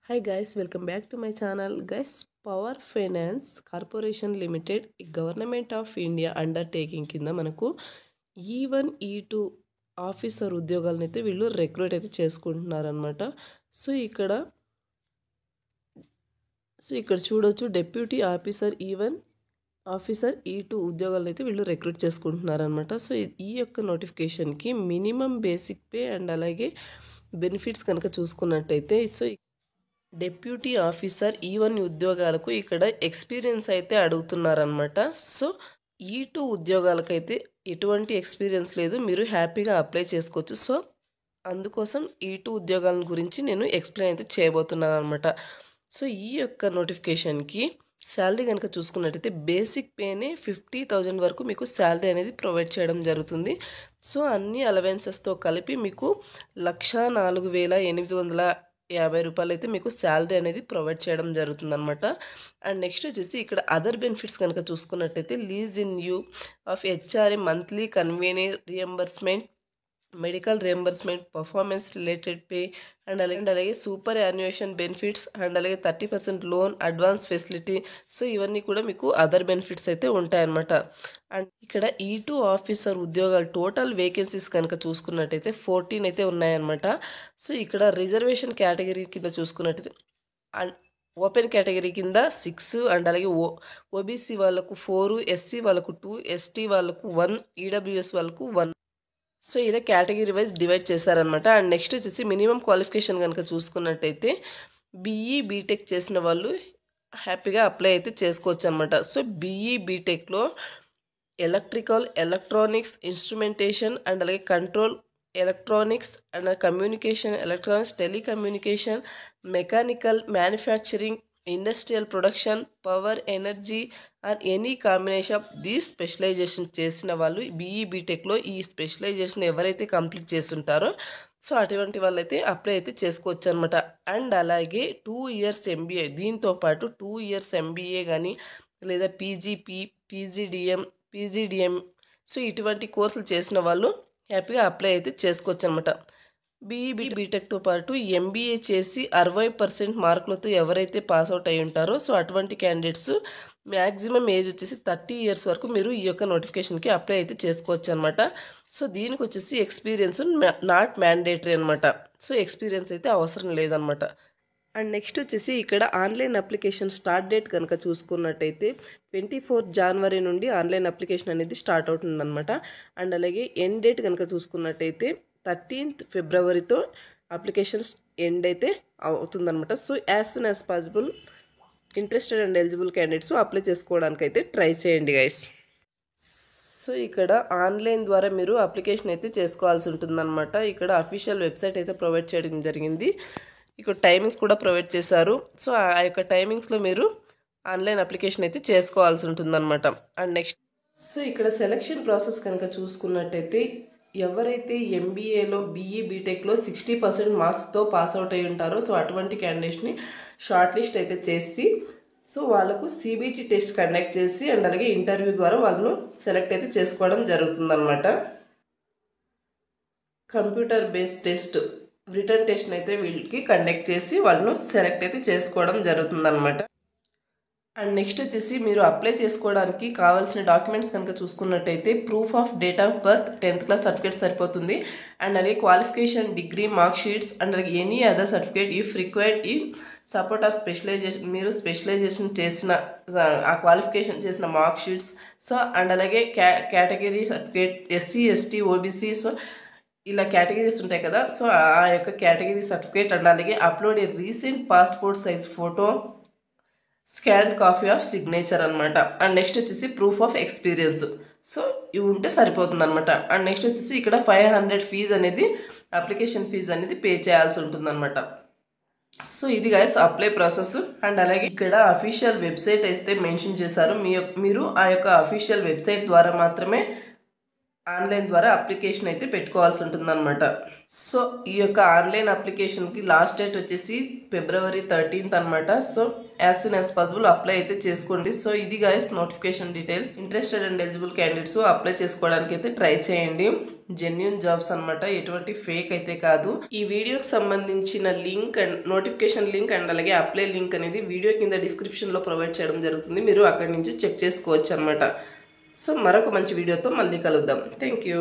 Hi guys, welcome back to my channel. Guys, Power Finance Corporation Limited, Government of India undertaking కింద మనకు E1 E2 officer ఉద్యోగాలను అయితే వీళ్ళు recruit అయితే చేసుకుంటున్నారనమాట. So ఇక్కడ చూడొచ్చు deputy officer E1 officer E2 ఉద్యోగాలను అయితే వీళ్ళు రిక్రూట్ చేసుకుంటున్నారనమాట. సో ఈ యొక్క నోటిఫికేషన్కి మినిమం బేసిక్ పే అండ్ అలాగే బెనిఫిట్స్ కనుక చూసుకున్నట్టయితే డెప్యూటీ ఆఫీసర్ E1 ఉద్యోగాలకు ఇక్కడ ఎక్స్పీరియన్స్ అయితే అడుగుతున్నారనమాట. సో E2 ఉద్యోగాలకైతే ఎటువంటి ఎక్స్పీరియన్స్ లేదు, మీరు హ్యాపీగా అప్లై చేసుకోవచ్చు. సో అందుకోసం E2 ఉద్యోగాల గురించి నేను ఎక్స్ప్లెయిన్ అయితే చేయబోతున్నాను అనమాట. సో ఈ యొక్క నోటిఫికేషన్కి శాలరీ కనుక చూసుకున్నట్టయితే బేసిక్ పేనే 50,000 వరకు మీకు శాలరీ అనేది ప్రొవైడ్ చేయడం జరుగుతుంది. సో అన్ని అలవెన్సెస్తో కలిపి మీకు 1,04,850 రూపాయలు అయితే మీకు శాలరీ అనేది ప్రొవైడ్ చేయడం జరుగుతుంది అనమాట. అండ్ నెక్స్ట్ వచ్చేసి ఇక్కడ అదర్ బెనిఫిట్స్ కనుక చూసుకున్నట్టయితే lease in you of HRA monthly convener reimbursement, medical reimbursement, performance related pay and అలాగే సూపర్ యాన్యుయేషన్ బెనిఫిట్స్ అండ్ అలాగే 30% లోన్ అడ్వాన్స్ ఫెసిలిటీ. సో ఇవన్నీ కూడా మీకు అదర్ బెనిఫిట్స్ అయితే ఉంటాయన్నమాట. అండ్ ఇక్కడ E2 ఆఫీసర్ ఉద్యోగాలు టోటల్ వేకెన్సీస్ కనుక చూసుకున్నట్టయితే 14 అయితే ఉన్నాయన్నమాట. సో ఇక్కడ రిజర్వేషన్ కేటగిరీ కింద చూసుకున్నట్టయితే అండ్ ఓపెన్ కేటగిరీ కింద 6 అండ్ అలాగే OBC వాళ్ళకు 4, SC వాళ్ళకు 2, ST వాళ్ళకు 1, EWS వాళ్ళకు 1. సో ఇలా కేటగిరీ వైజ్ డివైడ్ చేశారనమాట. అండ్ నెక్స్ట్ వచ్చేసి మినిమం క్వాలిఫికేషన్ కనుక చూసుకున్నట్టయితే BE బీటెక్ చేసిన వాళ్ళు హ్యాపీగా అప్లై అయితే చేసుకోవచ్చు అనమాట. సో BE బీటెక్లో ఎలక్ట్రికల్, ఎలక్ట్రానిక్స్, ఇన్స్ట్రుమెంటేషన్ అండ్ అలాగే control, electronics and communication, electronics, telecommunication, mechanical, manufacturing, industrial production, power, energy and any combination of these specialisation చేసిన వాళ్ళు BE బీటెక్లో ఈ స్పెషలైజేషన్ ఎవరైతే కంప్లీట్ చేస్తుంటారో సో అటువంటి వాళ్ళైతే అప్లై అయితే చేసుకోవచ్చు అనమాట. అండ్ అలాగే 2 years MBA, దీంతో పాటు 2 years MBA కానీ లేదా PGDM సో ఇటువంటి కోర్సులు చేసిన వాళ్ళు హ్యాపీగా అప్లై అయితే చేసుకోవచ్చు అనమాట. BE బీటెక్తో పాటు MBA చేసి 60% మార్కులతో ఎవరైతే పాస్అవుట్ అయి ఉంటారో సో అటువంటి క్యాండిడేట్స్ మ్యాక్సిమం ఏజ్ వచ్చేసి 30 years వరకు మీరు ఈ యొక్క నోటిఫికేషన్కి అప్లై అయితే చేసుకోవచ్చు అనమాట. సో దీనికి వచ్చేసి ఎక్స్పీరియన్స్ నాట్ మ్యాండేటరీ అనమాట. సో ఎక్స్పీరియన్స్ అయితే అవసరం లేదనమాట. అండ్ నెక్స్ట్ వచ్చేసి ఇక్కడ ఆన్లైన్ అప్లికేషన్ స్టార్ట్ డేట్ కనుక చూసుకున్నట్టయితే 24 January నుండి ఆన్లైన్ అప్లికేషన్ అనేది స్టార్ట్ అవుతుందన్నమాట. అండ్ అలాగే ఎండ్ డేట్ కనుక చూసుకున్నట్టయితే 13th Februaryతో అప్లికేషన్స్ ఎండ్ అయితే అవుతుందన్నమాట. So as soon as possible interested and eligible candidates apply చేసుకోవడానికి అయితే ట్రై చేయండి గైస్. సో ఇక్కడ ఆన్లైన్ ద్వారా మీరు అప్లికేషన్ అయితే చేసుకోవాల్సి ఉంటుందన్నమాట. ఇక్కడ అఫీషియల్ వెబ్సైట్ అయితే ప్రొవైడ్ చేయడం జరిగింది. ఇక్కడ టైమింగ్స్ కూడా ప్రొవైడ్ చేశారు. సో ఆ యొక్క టైమింగ్స్లో మీరు ఆన్లైన్ అప్లికేషన్ అయితే చేసుకోవాల్సి ఉంటుందన్నమాట. అండ్ నెక్స్ట్ సో ఇక్కడ సెలక్షన్ ప్రాసెస్ కనుక చూసుకున్నట్టయితే ఎవరైతే MBAలో BE బీటెక్లో 60% మార్క్స్తో పాస్అవుట్ అయి ఉంటారో సో అటువంటి క్యాండిడేట్స్ని షార్ట్ లిస్ట్ అయితే చేసి సో వాళ్ళకు CBT టెస్ట్ కండక్ట్ చేసి అండ్ అలాగే ఇంటర్వ్యూ ద్వారా వాళ్ళను సెలెక్ట్ అయితే చేసుకోవడం జరుగుతుందన్నమాట. Computer based test, return test అయితే వీళ్ళకి కండక్ట్ చేసి వాళ్ళను సెలెక్ట్ అయితే చేసుకోవడం జరుగుతుందన్నమాట. అండ్ నెక్స్ట్ వచ్చేసి మీరు అప్లై చేసుకోవడానికి కావాల్సిన డాక్యుమెంట్స్ కనుక చూసుకున్నట్టయితే proof of date of birth, 10th class certificate సరిపోతుంది. అండ్ అలాగే qualification, degree, mark sheets and అలాగే any other certificate if required in support of specialization, మీరు స్పెషలైజేషన్ చేసిన ఆ క్వాలిఫికేషన్ చేసిన మార్క్ షీట్స్. సో అండ్ అలాగే category certificate, SC ST OBC so ఇలా categories ఉంటాయి కదా. సో ఆ యొక్క కేటగిరీ సర్టిఫికేట్ అండ్ అలాగే upload a recent passport size photo, scan copy of signature అనమాట. అండ్ నెక్స్ట్ వచ్చేసి ప్రూఫ్ ఆఫ్ ఎక్స్పీరియన్స్. సో ఇవి ఉంటే సరిపోతుంది అనమాట. అండ్ నెక్స్ట్ వచ్చేసి ఇక్కడ 500 ఫీజు అనేది అప్లికేషన్ ఫీజు అనేది పే చేయాల్సి ఉంటుంది అనమాట. సో ఇది గైస్ అప్లై ప్రాసెస్. అండ్ అలాగే ఇక్కడ అఫీషియల్ వెబ్సైట్ అయితే మెన్షన్ చేశారు. మీరు ఆ యొక్క అఫీషియల్ వెబ్సైట్ ద్వారా మాత్రమే ఆన్లైన్ ద్వారా అప్లికేషన్ అయితే పెట్టుకోవాల్సి ఉంటుందన్నమాట. సో ఈ యొక్క ఆన్లైన్ అప్లికేషన్కి లాస్ట్ డేట్ వచ్చేసి February 13th అనమాట. So as soon as possible apply అయితే చేసుకోండి. సో ఇది guys notification details. Interested and eligible candidates apply చేసుకోవడానికి అయితే ట్రై చేయండి. జెన్యూన్ జాబ్స్ అనమాట, ఎటువంటి ఫేక్ అయితే కాదు. ఈ వీడియోకి సంబంధించిన link and notification link and అలాగే అప్లై లింక్ అనేది వీడియో కింద డిస్క్రిప్షన్లో ప్రొవైడ్ చేయడం జరుగుతుంది. మీరు అక్కడి నుంచి చెక్ చేసుకోవచ్చు అనమాట. సో మరొక మంచి వీడియోతో మళ్ళీ కలుద్దాం. Thank you.